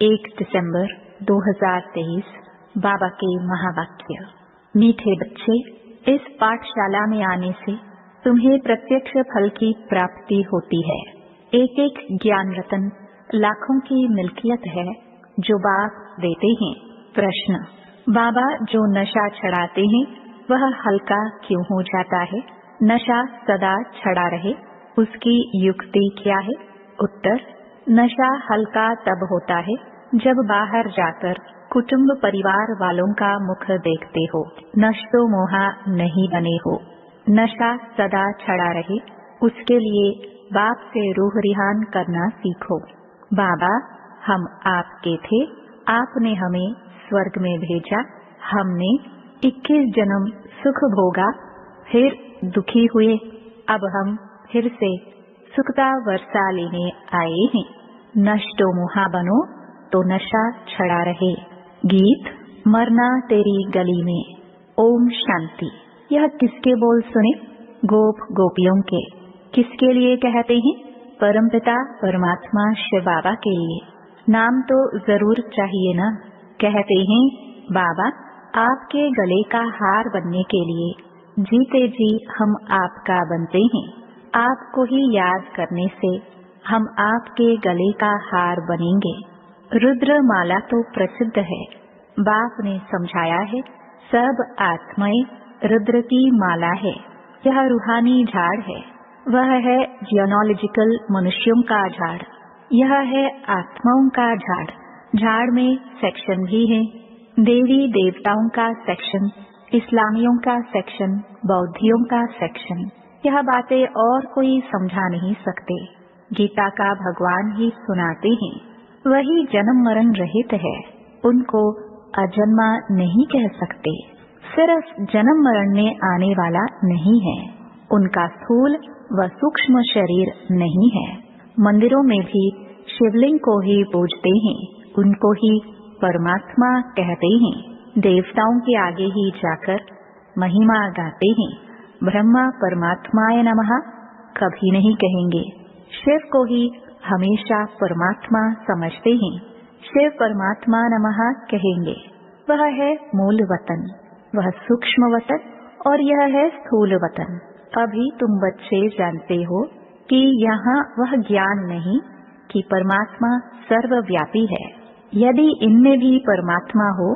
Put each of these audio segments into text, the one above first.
1 दिसंबर 2023 बाबा के महावाक्य। मीठे बच्चे, इस पाठशाला में आने से तुम्हें प्रत्यक्ष फल की प्राप्ति होती है। एक एक ज्ञान रतन लाखों की मिल्कियत है जो बाप देते हैं। प्रश्न: बाबा जो नशा छड़ाते हैं वह हल्का क्यों हो जाता है? नशा सदा छड़ा रहे, उसकी युक्ति क्या है? उत्तर: नशा हल्का तब होता है जब बाहर जाकर कुटुंब परिवार वालों का मुख देखते हो, नशो मोहा नहीं बने हो। नशा सदा छड़ा रहे, उसके लिए बाप से रूह रिहान करना सीखो। बाबा, हम आपके थे, आपने हमें स्वर्ग में भेजा, हमने 21 जन्म सुख भोगा, फिर दुखी हुए, अब हम फिर से सुख का वर्षा लेने आए हैं। नष्टो मोहा बनो तो नशा छड़ा रहे। गीत: मरना तेरी गली में। ओम शांति। यह किसके बोल सुने? गोप गोपियों के। किसके लिए कहते हैं? परमपिता परमात्मा शिव बाबा के लिए। नाम तो जरूर चाहिए ना। कहते हैं, बाबा आपके गले का हार बनने के लिए जीते जी हम आपका बनते हैं। आपको ही याद करने से हम आपके गले का हार बनेंगे। रुद्र माला तो प्रसिद्ध है। बाप ने समझाया है, सब आत्माएं रुद्र की माला है। यह रूहानी झाड़ है, वह है जियोलॉजिकल मनुष्यों का झाड़, यह है आत्माओं का झाड़। झाड़ में सेक्शन भी है, देवी देवताओं का सेक्शन, इस्लामियों का सेक्शन, बौद्धियों का सेक्शन। यह बातें और कोई समझा नहीं सकते। गीता का भगवान ही सुनाते हैं। वही जन्म मरण रहित है, उनको अजन्मा नहीं कह सकते। सिर्फ जन्म मरण में आने वाला नहीं है, उनका स्थूल व सूक्ष्म शरीर नहीं है। मंदिरों में भी शिवलिंग को ही पूजते हैं, उनको ही परमात्मा कहते हैं। देवताओं के आगे ही जाकर महिमा गाते हैं। ब्रह्मा परमात्माय नमः कभी नहीं कहेंगे, शिव को ही हमेशा परमात्मा समझते हैं। शिव परमात्मा नमः कहेंगे। वह है मूल वतन, वह सूक्ष्म वतन और यह है स्थूल वतन। अभी तुम बच्चे जानते हो कि यहाँ वह ज्ञान नहीं कि परमात्मा सर्वव्यापी है। यदि इनमें भी परमात्मा हो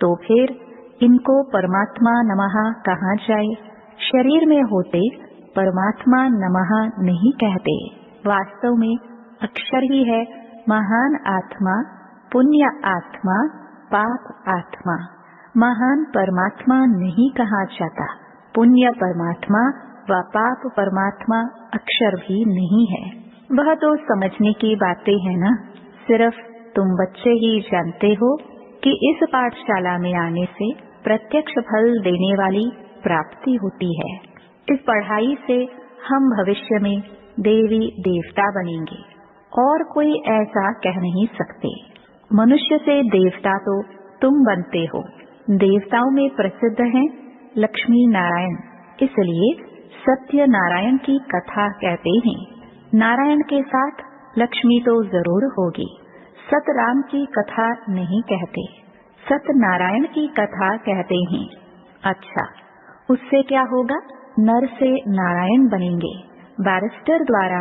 तो फिर इनको परमात्मा नमः कहाँ जाए? शरीर में होते परमात्मा नमः नहीं कहते। वास्तव में अक्षर ही है महान आत्मा, पुण्य आत्मा, पाप आत्मा। महान परमात्मा नहीं कहा जाता, पुण्य परमात्मा व पाप परमात्मा अक्षर भी नहीं है। वह तो समझने की बातें है ना। सिर्फ तुम बच्चे ही जानते हो कि इस पाठशाला में आने से प्रत्यक्ष फल देने वाली प्राप्ति होती है। इस पढ़ाई से हम भविष्य में देवी देवता बनेंगे और कोई ऐसा कह नहीं सकते। मनुष्य से देवता तो तुम बनते हो। देवताओं में प्रसिद्ध हैं लक्ष्मी नारायण, इसलिए सत्य नारायण की कथा कहते हैं। नारायण के साथ लक्ष्मी तो जरूर होगी। सतराम की कथा नहीं कहते, सत्यनारायण की कथा कहते हैं। अच्छा, उससे क्या होगा? नर से नारायण बनेंगे। बैरिस्टर द्वारा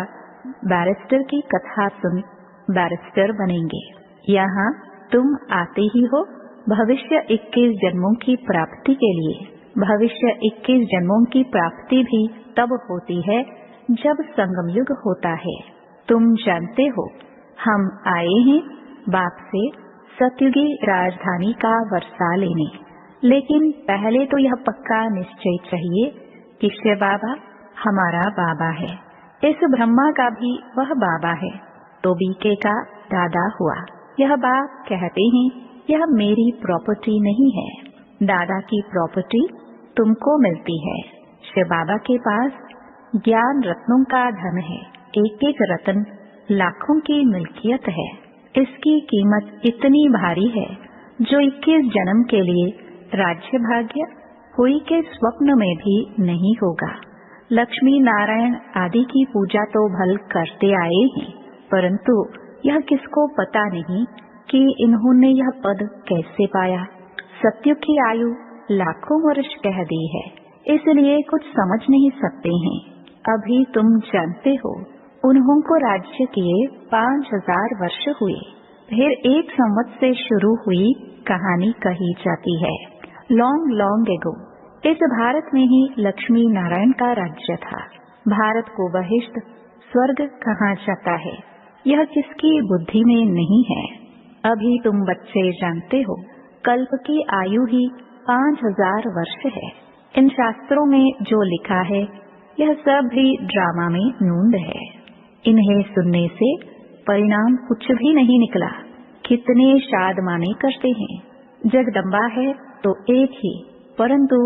बैरिस्टर की कथा सुन बैरिस्टर बनेंगे। यहाँ तुम आते ही हो भविष्य 21 जन्मों की प्राप्ति के लिए। भविष्य 21 जन्मों की प्राप्ति भी तब होती है जब संगम युग होता है। तुम जानते हो हम आए हैं बाप से सतयुगी राजधानी का वर्षा लेने, लेकिन पहले तो यह पक्का निश्चय चाहिए कि शिव बाबा हमारा बाबा है। इस ब्रह्मा का भी वह बाबा है, तो बीके का दादा हुआ। यह बाप कहते हैं, यह मेरी प्रॉपर्टी नहीं है, दादा की प्रॉपर्टी तुमको मिलती है। शिव बाबा के पास ज्ञान रत्नों का धन है, एक एक रत्न लाखों की मिल्कियत है। इसकी कीमत इतनी भारी है जो 21 जन्म के लिए राज्य भाग्य कोई के स्वप्न में भी नहीं होगा। लक्ष्मी नारायण आदि की पूजा तो भल करते आए हैं, परंतु यह किसको पता नहीं कि इन्होंने यह पद कैसे पाया। सतयुग की आयु लाखों वर्ष कह दी है, इसलिए कुछ समझ नहीं सकते हैं। अभी तुम जानते हो, उन्हों को राज्य किए 5000 वर्ष हुए। फिर 1 संवत से शुरू हुई कहानी कही जाती है। लॉन्ग लॉन्ग एगो इस भारत में ही लक्ष्मी नारायण का राज्य था। भारत को बहिष्ठ स्वर्ग कहा जाता है, यह किसकी बुद्धि में नहीं है। अभी तुम बच्चे जानते हो, कल्प की आयु ही 5000 वर्ष है। इन शास्त्रों में जो लिखा है, यह सब भी ड्रामा में नूंद है। इन्हें सुनने से परिणाम कुछ भी नहीं निकला। कितने शाद माने करते हैं। जगदम्बा है तो एक ही, परंतु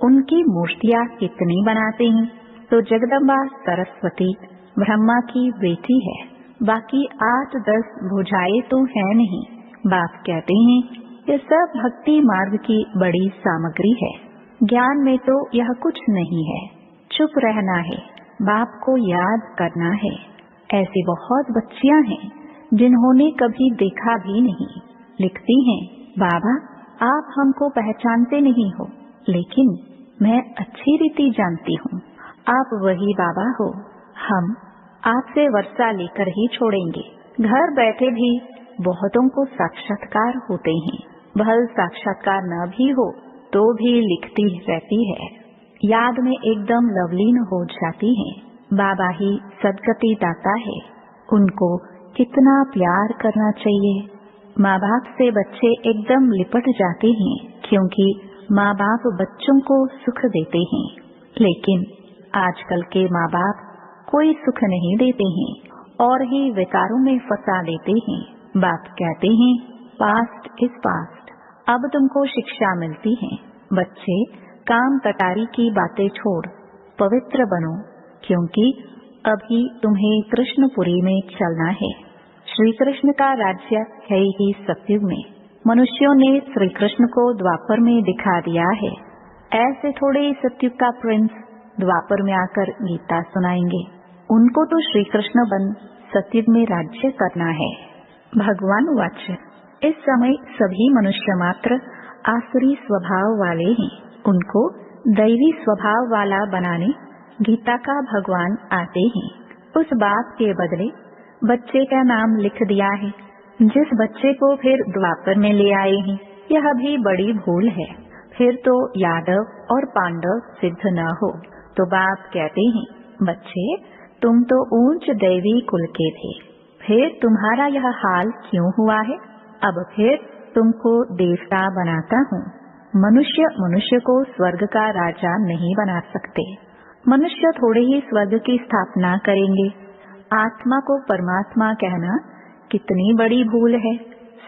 उनकी मूर्तियां कितनी बनाते हैं। तो जगदम्बा सरस्वती ब्रह्मा की बेटी है, बाकी 8-10 भुजाएं तो है नहीं। बाप कहते हैं, यह सब भक्ति मार्ग की बड़ी सामग्री है। ज्ञान में तो यह कुछ नहीं है। चुप रहना है, बाप को याद करना है। ऐसी बहुत बच्चियां हैं जिन्होंने कभी देखा भी नहीं। लिखती हैं, बाबा आप हमको पहचानते नहीं हो, लेकिन मैं अच्छी रीति जानती हूँ। आप वही बाबा हो। हम आपसे वर्षा लेकर ही छोड़ेंगे। घर बैठे भी बहुतों को साक्षात्कार होते हैं। भल साक्षात्कार न भी हो तो भी लिखती रहती है। याद में एकदम लवलीन हो जाती है। बाबा ही सदगति दाता है, उनको कितना प्यार करना चाहिए। माँ बाप से बच्चे एकदम लिपट जाते हैं, क्योंकि माँ बाप बच्चों को सुख देते हैं। लेकिन आजकल के माँ बाप कोई सुख नहीं देते हैं और ही विकारों में फंसा देते हैं। बाप कहते हैं, पास्ट इज पास्ट। अब तुमको शिक्षा मिलती है। बच्चे काम कटारी की बातें छोड़ पवित्र बनो, क्योंकि अभी तुम्हें कृष्णपुरी में चलना है। श्री कृष्ण का राज्य है ही सतयुग में। मनुष्यों ने श्री कृष्ण को द्वापर में दिखा दिया है। ऐसे थोड़े सतयुग का प्रिंस द्वापर में आकर गीता सुनाएंगे। उनको तो श्री कृष्ण बन सतयुग में राज्य करना है। भगवान वाच्य, इस समय सभी मनुष्य मात्र आसुरी स्वभाव वाले हैं। उनको दैवी स्वभाव वाला बनाने गीता का भगवान आते हैं। उस बात के बदले बच्चे का नाम लिख दिया है, जिस बच्चे को फिर द्वापर में ले आए हैं। यह भी बड़ी भूल है। फिर तो यादव और पांडव सिद्ध न हो तो बाप कहते हैं, बच्चे तुम तो ऊंच दैवी कुल के थे, फिर तुम्हारा यह हाल क्यों हुआ है। अब फिर तुमको देवता बनाता हूँ। मनुष्य मनुष्य को स्वर्ग का राजा नहीं बना सकते। मनुष्य थोड़े ही स्वर्ग की स्थापना करेंगे। आत्मा को परमात्मा कहना कितनी बड़ी भूल है।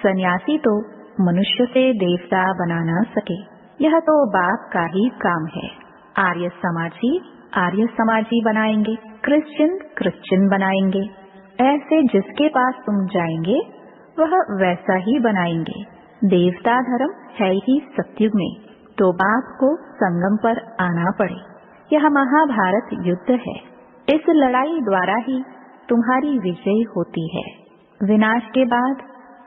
सन्यासी तो मनुष्य से देवता बना न सके। यह तो बाप का ही काम है। आर्य समाजी बनाएंगे, क्रिश्चियन क्रिश्चियन बनाएंगे। ऐसे जिसके पास तुम जाएंगे वह वैसा ही बनाएंगे। देवता धर्म है ही सतयुग में, तो बाप को संगम पर आना पड़े। यह महाभारत युद्ध है। इस लड़ाई द्वारा ही तुम्हारी विजय होती है। विनाश के बाद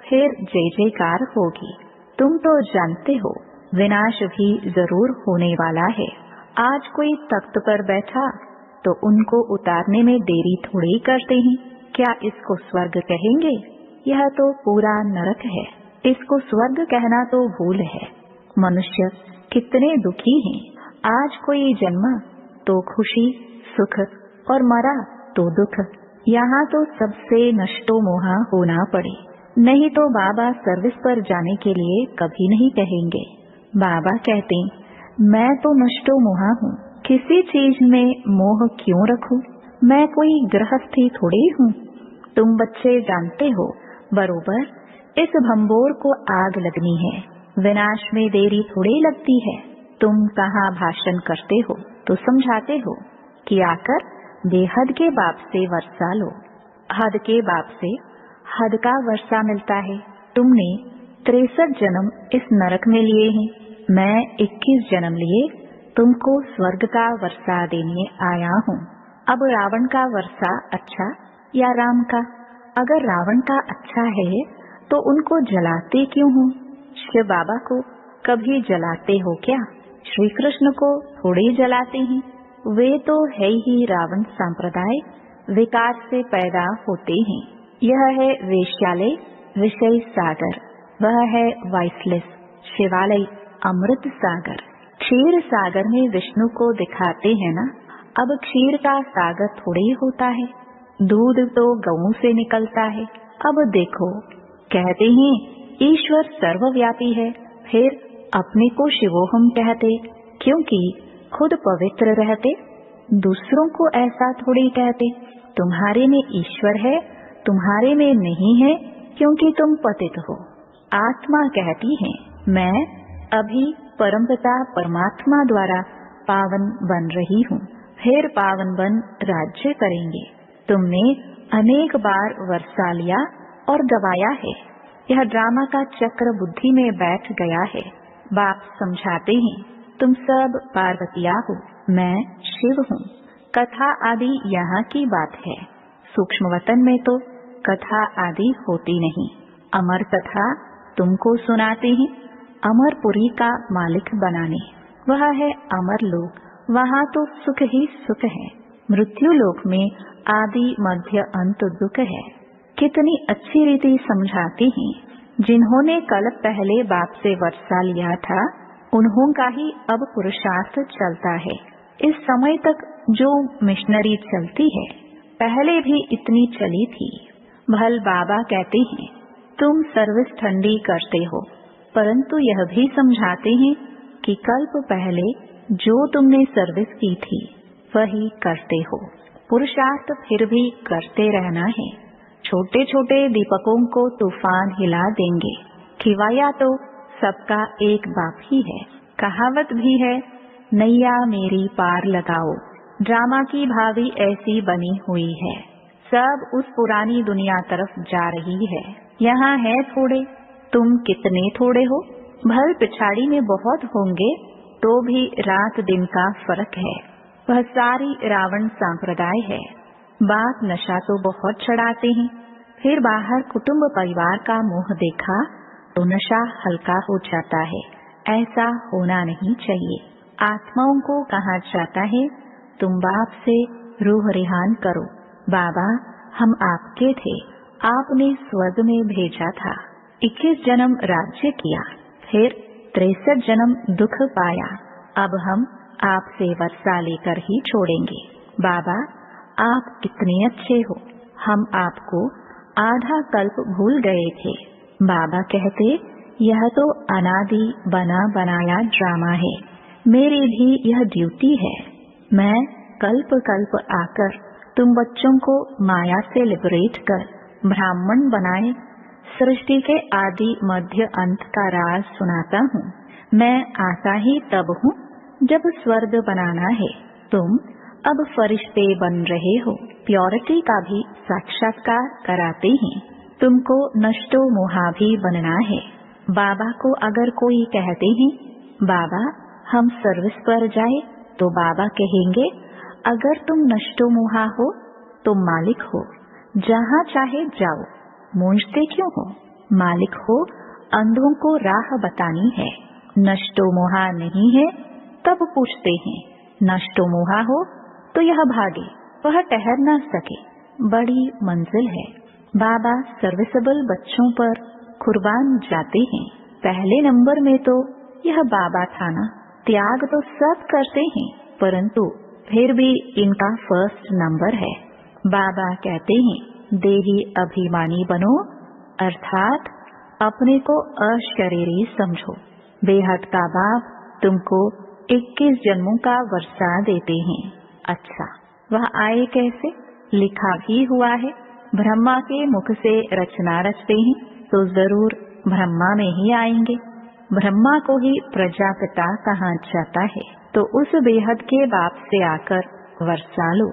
फिर जय जयकार होगी। तुम तो जानते हो, विनाश भी जरूर होने वाला है। आज कोई तख्त पर बैठा तो उनको उतारने में देरी थोड़ी करते हैं। क्या इसको स्वर्ग कहेंगे? यह तो पूरा नरक है। इसको स्वर्ग कहना तो भूल है। मनुष्य कितने दुखी हैं। आज कोई जन्मा तो खुशी सुख और मरा तो दुख। यहाँ तो सबसे नष्टो मोहा होना पड़े, नहीं तो बाबा सर्विस पर जाने के लिए कभी नहीं कहेंगे। बाबा कहते, मैं तो नष्टो मोहा हूँ, किसी चीज में मोह क्यों रखूं? मैं कोई गृहस्थी थोड़ी हूँ। तुम बच्चे जानते हो बरोबर, इस भंबोर को आग लगनी है। विनाश में देरी थोड़ी लगती है। तुम कहाँ भाषण करते हो तो समझाते हो कि आकर बेहद के बाप से वर्षा लो। हद के बाप से हद का वर्षा मिलता है। तुमने 63 जन्म इस नरक में लिए हैं। मैं 21 जन्म लिए तुमको स्वर्ग का वर्षा देने आया हूँ। अब रावण का वर्षा अच्छा या राम का? अगर रावण का अच्छा है तो उनको जलाते क्यों हो? शिव बाबा को कभी जलाते हो क्या? श्री कृष्ण को थोड़े जलाते हैं। वे तो है ही रावण संप्रदाय, विकार से पैदा होते हैं। यह है वेश्यालय, विषय सागर। वह है वाइसलेस शिवालय, अमृत सागर। क्षीर सागर में विष्णु को दिखाते हैं ना। अब क्षीर का सागर थोड़े होता है, दूध तो गऊ से निकलता है। अब देखो, कहते हैं ईश्वर सर्वव्यापी है, फिर अपने को शिवोहम कहते, क्योंकि खुद पवित्र रहते। दूसरों को ऐसा थोड़ी कहते। तुम्हारे में ईश्वर है, तुम्हारे में नहीं है, क्योंकि तुम पतित हो। आत्मा कहती है मैं अभी परमपिता परमात्मा द्वारा पावन बन रही हूँ, फिर पावन बन राज्य करेंगे। तुमने अनेक बार वर्षा लिया और गवाया है। यह ड्रामा का चक्र बुद्धि में बैठ गया है। बाप समझाते हैं तुम सब पार्वतिया हो, मैं शिव हूँ। कथा आदि यहाँ की बात है। सूक्ष्म वतन में तो कथा आदि होती नहीं। अमर कथा तुमको सुनाते हैं, अमरपुरी का मालिक बनाने। वह है अमर लोक, वहाँ तो सुख ही सुख है। मृत्यु लोक में आदि मध्य अंत दुख है। कितनी अच्छी रीति समझाती हैं। जिन्होंने कल पहले बाप से वर्षा लिया था, उन्हों का ही अब पुरुषार्थ चलता है। इस समय तक जो मिशनरी चलती है, पहले भी इतनी चली थी। भल बाबा कहते हैं तुम सर्विस ठंडी करते हो, परंतु यह भी समझाते हैं कि कल्प पहले जो तुमने सर्विस की थी वही करते हो। पुरुषार्थ फिर भी करते रहना है। छोटे छोटे दीपकों को तूफान हिला देंगे। खिवाया तो सबका एक बाप ही है। कहावत भी है, नैया मेरी पार लगाओ। ड्रामा की भावी ऐसी बनी हुई है, सब उस पुरानी दुनिया तरफ जा रही है। यहाँ है थोड़े, तुम कितने थोड़े हो। भल पिछाड़ी में बहुत होंगे, तो भी रात दिन का फर्क है। वह सारी रावण संप्रदाय है। बाप नशा तो बहुत चढ़ाते हैं, फिर बाहर कुटुंब परिवार का मुंह देखा तो नशा हल्का हो जाता है। ऐसा होना नहीं चाहिए। आत्माओं को कहा जाता है तुम बाप से रूह रिहान करो। बाबा हम आपके थे, आपने स्वर्ग में भेजा था। 21 जन्म राज्य किया, फिर 63 जन्म दुख पाया। अब हम आपसे वर्षा लेकर ही छोड़ेंगे। बाबा आप कितने अच्छे हो, हम आपको आधा कल्प भूल गए थे। बाबा कहते यह तो अनादि बना बनाया ड्रामा है, मेरी भी यह ड्यूटी है। मैं कल्प कल्प आकर तुम बच्चों को माया से लिबरेट कर ब्राह्मण बनाए सृष्टि के आदि मध्य अंत का राज सुनाता हूँ। मैं आता ही तब हूँ जब स्वर्ग बनाना है। तुम अब फरिश्ते बन रहे हो, प्योरिटी का भी साक्षात्कार कराते हैं। तुमको नष्टो मोहा भी बनना है। बाबा को अगर कोई कहते हैं बाबा हम सर्विस पर जाए, तो बाबा कहेंगे अगर तुम नष्टो मोहा हो तो मालिक हो, जहाँ चाहे जाओ, मूंझते क्यों हो। मालिक हो, अंधों को राह बतानी है। नष्टो मोहा नहीं है तब पूछते हैं, नष्टो मोहा हो तो यह भागे, वह ठहर न सके। बड़ी मंजिल है। बाबा सर्विसेबल बच्चों पर कुर्बान जाते हैं। पहले नंबर में तो यह बाबा था ना। त्याग तो सब करते हैं, परंतु फिर भी इनका फर्स्ट नंबर है। बाबा कहते हैं देही अभिमानी बनो, अर्थात अपने को अशरीरी समझो। बेहद का बाप तुमको 21 जन्मों का वर्षा देते हैं। अच्छा, वह आए कैसे? लिखा भी हुआ है, ब्रह्मा के मुख से रचना रचते हैं तो जरूर ब्रह्मा में ही आएंगे। ब्रह्मा को ही प्रजापिता कहा जाता है, तो उस बेहद के बाप से आकर वर्षा लो।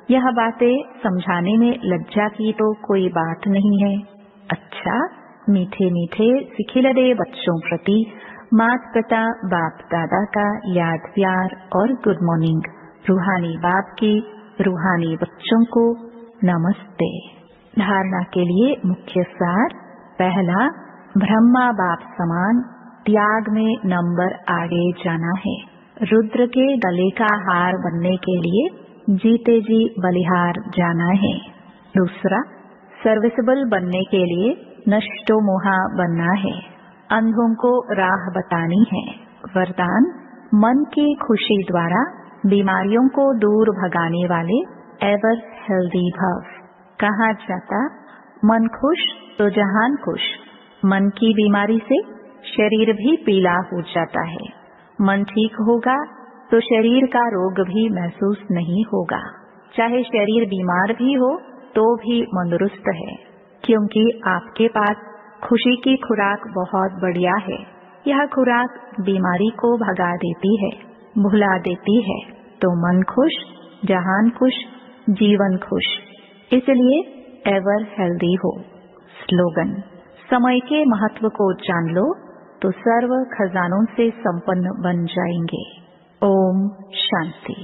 यह बातें समझाने में लज्जा की तो कोई बात नहीं है। अच्छा, मीठे मीठे सिखिलदे बच्चों प्रति माता पिता बाप दादा का याद प्यार और गुड मॉर्निंग। रूहानी बाप की रूहानी बच्चों को नमस्ते। धारणा के लिए मुख्य सार, पहला, ब्रह्मा बाप समान त्याग में नंबर आगे जाना है। रुद्र के गले का हार बनने के लिए जीते जी बलिहार जाना है। दूसरा, सर्विसेबल बनने के लिए नष्टो मोहा बनना है। अंधों को राह बतानी है। वरदान, मन की खुशी द्वारा बीमारियों को दूर भगाने वाले एवर हेल्दी भव। कहा जाता, मन खुश तो जहान खुश। मन की बीमारी से शरीर भी पीला हो जाता है। मन ठीक होगा तो शरीर का रोग भी महसूस नहीं होगा। चाहे शरीर बीमार भी हो तो भी तंदुरुस्त है, क्योंकि आपके पास खुशी की खुराक बहुत बढ़िया है। यह खुराक बीमारी को भगा देती है, भुला देती है। तो मन खुश, जहान खुश, जीवन खुश, इसलिए एवर हेल्दी हो। स्लोगन, समय के महत्व को जान लो तो सर्व खजानों से संपन्न बन जाएंगे। ओम शांति।